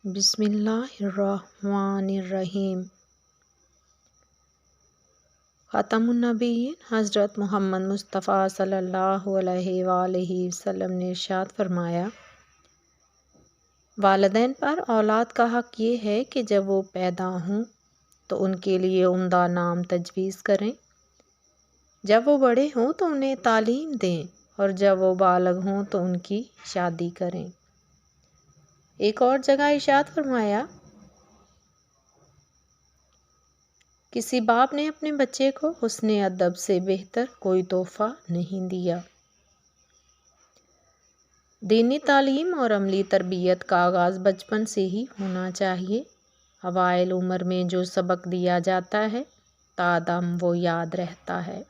بسم اللہ الرحمن الرحیم۔ خاتم النبیین حضرت محمد مصطفیٰ صلی اللہ علیہ وآلہ وسلم نے ارشاد فرمایا، والدین پر اولاد کا حق یہ ہے کہ جب وہ پیدا ہوں تو ان کے لیے عمدہ نام تجویز کریں، جب وہ بڑے ہوں تو انہیں تعلیم دیں، اور جب وہ بالغ ہوں تو ان کی شادی کریں۔ ایک اور جگہ ارشاد فرمایا، کسی باپ نے اپنے بچے کو حسن ادب سے بہتر کوئی تحفہ نہیں دیا۔ دینی تعلیم اور عملی تربیت کا آغاز بچپن سے ہی ہونا چاہیے۔ اوائل عمر میں جو سبق دیا جاتا ہے تادم وہ یاد رہتا ہے۔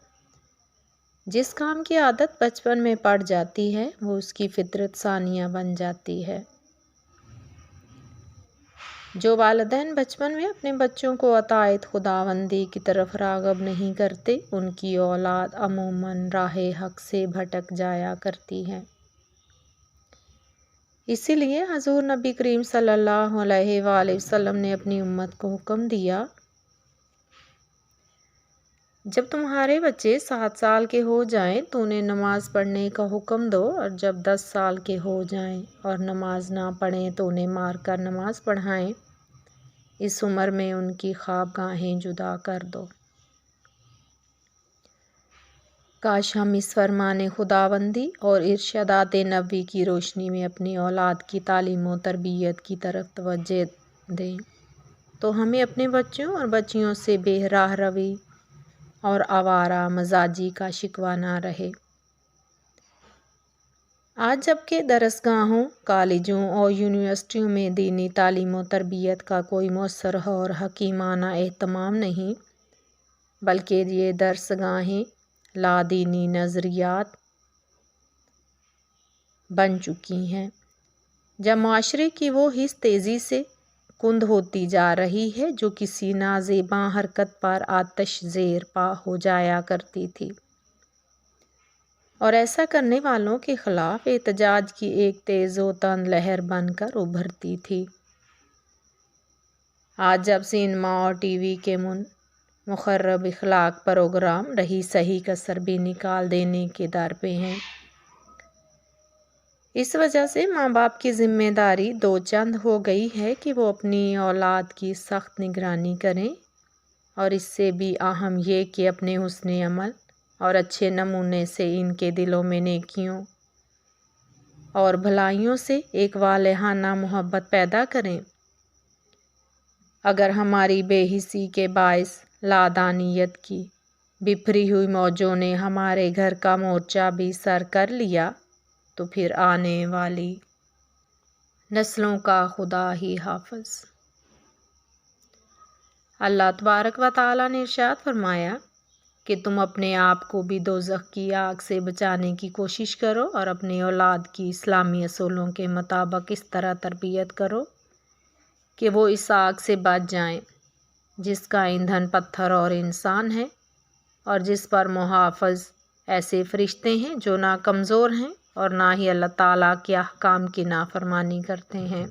جس کام کی عادت بچپن میں پڑ جاتی ہے وہ اس کی فطرت ثانیہ بن جاتی ہے۔ جو والدین بچپن میں اپنے بچوں کو اطاعت خداوندی کی طرف راغب نہیں کرتے، ان کی اولاد عموماً راہ حق سے بھٹک جایا کرتی ہے۔ اسی لیے حضور نبی کریم صلی اللہ علیہ وآلہ وسلم نے اپنی امت کو حکم دیا، جب تمہارے بچے 7 سال کے ہو جائیں تو انہیں نماز پڑھنے کا حکم دو، اور جب 10 سال کے ہو جائیں اور نماز نہ پڑھیں تو انہیں مار کر نماز پڑھائیں۔ اس عمر میں ان کی خوابگاہیں جدا کر دو۔ کاش ہم اس فرمان خداوندی اور ارشادات نبوی کی روشنی میں اپنی اولاد کی تعلیم و تربیت کی طرف توجہ دیں، تو ہمیں اپنے بچوں اور بچیوں سے بے راہ روی اور آوارہ مزاجی کا شکوہ نہ رہے۔ آج جبکہ درسگاہوں، کالجوں اور یونیورسٹیوں میں دینی تعلیم و تربیت کا کوئی مؤثر اور حکیمانہ اہتمام نہیں، بلکہ یہ درسگاہیں لادینی نظریات بن چکی ہیں، جب معاشرے کی وہ حص تیزی سے کند ہوتی جا رہی ہے جو کسی نازیباں حرکت پر آتش زیر پا ہو جایا کرتی تھی، اور ایسا کرنے والوں کے خلاف احتجاج کی ایک تیز و تند لہر بن کر ابھرتی تھی۔ آج جب سینما اور ٹی وی کے مخرب اخلاق پروگرام رہی صحیح کسر بھی نکال دینے کے در پہ ہیں، اس وجہ سے ماں باپ کی ذمہ داری دو چند ہو گئی ہے کہ وہ اپنی اولاد کی سخت نگرانی کریں، اور اس سے بھی اہم یہ کہ اپنے حسن عمل اور اچھے نمونے سے ان کے دلوں میں نیکیوں اور بھلائیوں سے ایک والہانہ محبت پیدا کریں۔ اگر ہماری بے حسی کے باعث لادانیت کی بپھری ہوئی موجوں نے ہمارے گھر کا مورچہ بھی سر کر لیا تو پھر آنے والی نسلوں کا خدا ہی حافظ۔ اللہ تبارک و تعالیٰ نے ارشاد فرمایا کہ تم اپنے آپ کو بھی دوزخ کی آگ سے بچانے کی کوشش کرو، اور اپنی اولاد کی اسلامی اصولوں کے مطابق اس طرح تربیت کرو کہ وہ اس آگ سے بچ جائیں جس کا ایندھن پتھر اور انسان ہے، اور جس پر محافظ ایسے فرشتے ہیں جو نہ کمزور ہیں اور نہ ہی اللہ تعالیٰ کے احکام کی نافرمانی کرتے ہیں۔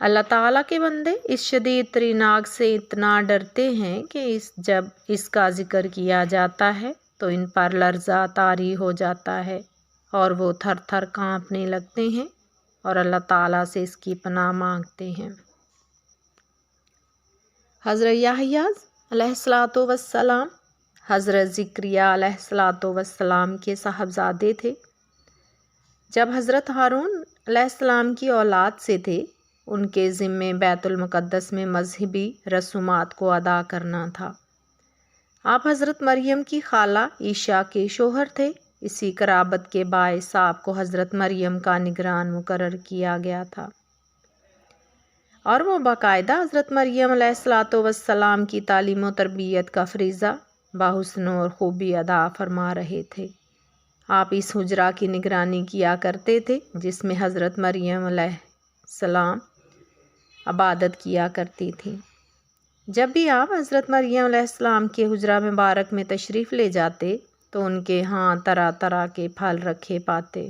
اللہ تعالیٰ کے بندے اس شدید ترین آگ سے اتنا ڈرتے ہیں کہ جب اس کا ذکر کیا جاتا ہے تو ان پر لرزہ طاری ہو جاتا ہے اور وہ تھر تھر کانپنے لگتے ہیں اور اللہ تعالیٰ سے اس کی پناہ مانگتے ہیں۔ حضرت یحییٰ علیہ السلام حضرت زکریا علیہ السلام کے صاحبزادے تھے۔ جب حضرت ہارون علیہ السلام کی اولاد سے تھے، ان کے ذمے بیت المقدس میں مذہبی رسومات کو ادا کرنا تھا۔ آپ حضرت مریم کی خالہ عیسیٰ کے شوہر تھے، اسی قرابت کے باعث آپ کو حضرت مریم کا نگران مقرر کیا گیا تھا، اور وہ باقاعدہ حضرت مریم علیہ السلام کی تعلیم و تربیت کا فریضہ بحسن اور خوبی ادا فرما رہے تھے۔ آپ اس حجرہ کی نگرانی کیا کرتے تھے جس میں حضرت مریم علیہ السلام عبادت کیا کرتی تھی۔ جب بھی آپ حضرت مریم علیہ السلام کے حجرہ مبارک میں تشریف لے جاتے تو ان کے ہاں طرح طرح کے پھل رکھے پاتے،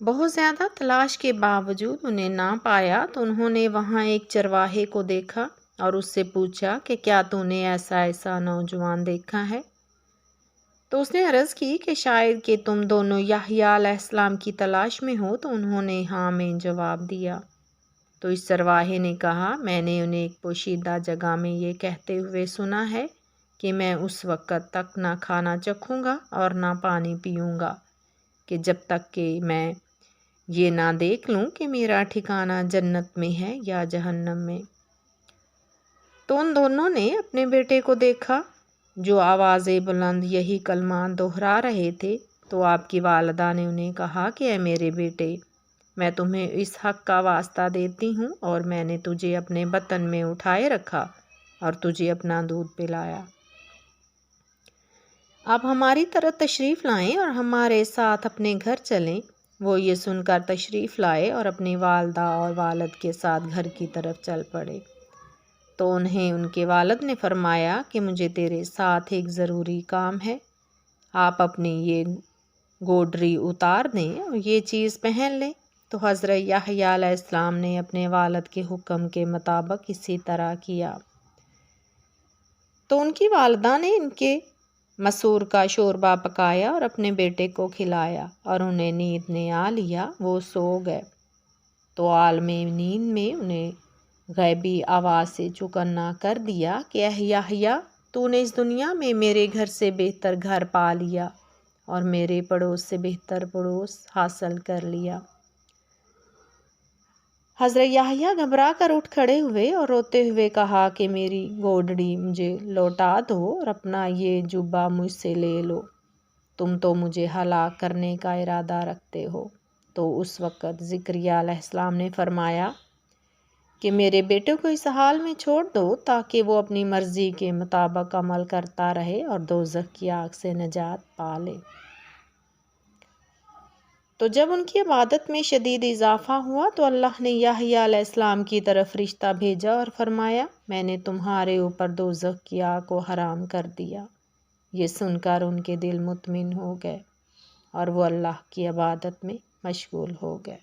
بہت زیادہ تلاش کے باوجود انہیں نہ پایا تو انہوں نے وہاں ایک چرواہے کو دیکھا اور اس سے پوچھا کہ کیا تو نے ایسا نوجوان دیکھا ہے؟ تو اس نے عرض کی کہ شاید کہ تم دونوں یحییٰ علیہ السلام کی تلاش میں ہو، تو انہوں نے ہاں میں جواب دیا۔ تو اس چرواہے نے کہا، میں نے انہیں ایک پوشیدہ جگہ میں یہ کہتے ہوئے سنا ہے کہ میں اس وقت تک نہ کھانا چکھوں گا اور نہ پانی پیوں گا کہ جب تک کہ میں یہ نہ دیکھ لوں کہ میرا ٹھکانہ جنت میں ہے یا جہنم میں۔ تو ان دونوں نے اپنے بیٹے کو دیکھا جو آواز بلند یہی کلمہ دہرا رہے تھے۔ تو آپ کی والدہ نے انہیں کہا کہ اے میرے بیٹے، میں تمہیں اس حق کا واسطہ دیتی ہوں، اور میں نے تجھے اپنے بطن میں اٹھائے رکھا اور تجھے اپنا دودھ پلایا۔ آپ ہماری طرف تشریف لائیں اور ہمارے ساتھ اپنے گھر چلیں۔ وہ یہ سن کر تشریف لائے اور اپنی والدہ اور والد کے ساتھ گھر کی طرف چل پڑے۔ تو انہیں ان کے والد نے فرمایا کہ مجھے تیرے ساتھ ایک ضروری کام ہے، آپ اپنی یہ گوڈری اتار دیں اور یہ چیز پہن لیں۔ تو حضرت یحییٰ علیہ السلام نے اپنے والد کے حکم کے مطابق اسی طرح کیا۔ تو ان کی والدہ نے ان کے مسور کا شوربہ پکایا اور اپنے بیٹے کو کھلایا، اور انہیں نیند نے آ لیا، وہ سو گئے۔ تو عالم نیند میں انہیں غیبی آواز سے چوکنا کر دیا کہ اے یحییٰ، تو نے اس دنیا میں میرے گھر سے بہتر گھر پا لیا اور میرے پڑوس سے بہتر پڑوس حاصل کر لیا۔ حضرت یحییٰ گھبرا کر اٹھ کھڑے ہوئے اور روتے ہوئے کہا کہ میری گوڈڑی مجھے لوٹا دو اور اپنا یہ جبہ مجھ سے لے لو، تم تو مجھے ہلاک کرنے کا ارادہ رکھتے ہو۔ تو اس وقت زکریا علیہ السلام نے فرمایا کہ میرے بیٹے کو اس حال میں چھوڑ دو تاکہ وہ اپنی مرضی کے مطابق عمل کرتا رہے اور دوزخ کی آگ سے نجات پا لے۔ تو جب ان کی عبادت میں شدید اضافہ ہوا تو اللہ نے یحییٰ علیہ السلام کی طرف فرشتہ بھیجا اور فرمایا، میں نے تمہارے اوپر دوزخ کی آگ کو حرام کر دیا۔ یہ سن کر ان کے دل مطمئن ہو گئے اور وہ اللہ کی عبادت میں مشغول ہو گئے۔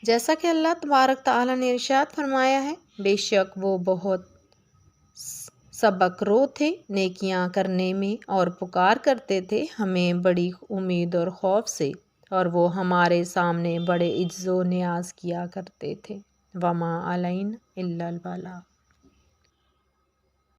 جیسا کہ اللہ تبارک تعالیٰ نے ارشاد فرمایا ہے، بے شک وہ بہت سبق رو تھے نیکیاں کرنے میں، اور پکار کرتے تھے ہمیں بڑی امید اور خوف سے، اور وہ ہمارے سامنے بڑے عجز و نیاز کیا کرتے تھے۔ وما علینا الا البلاغ۔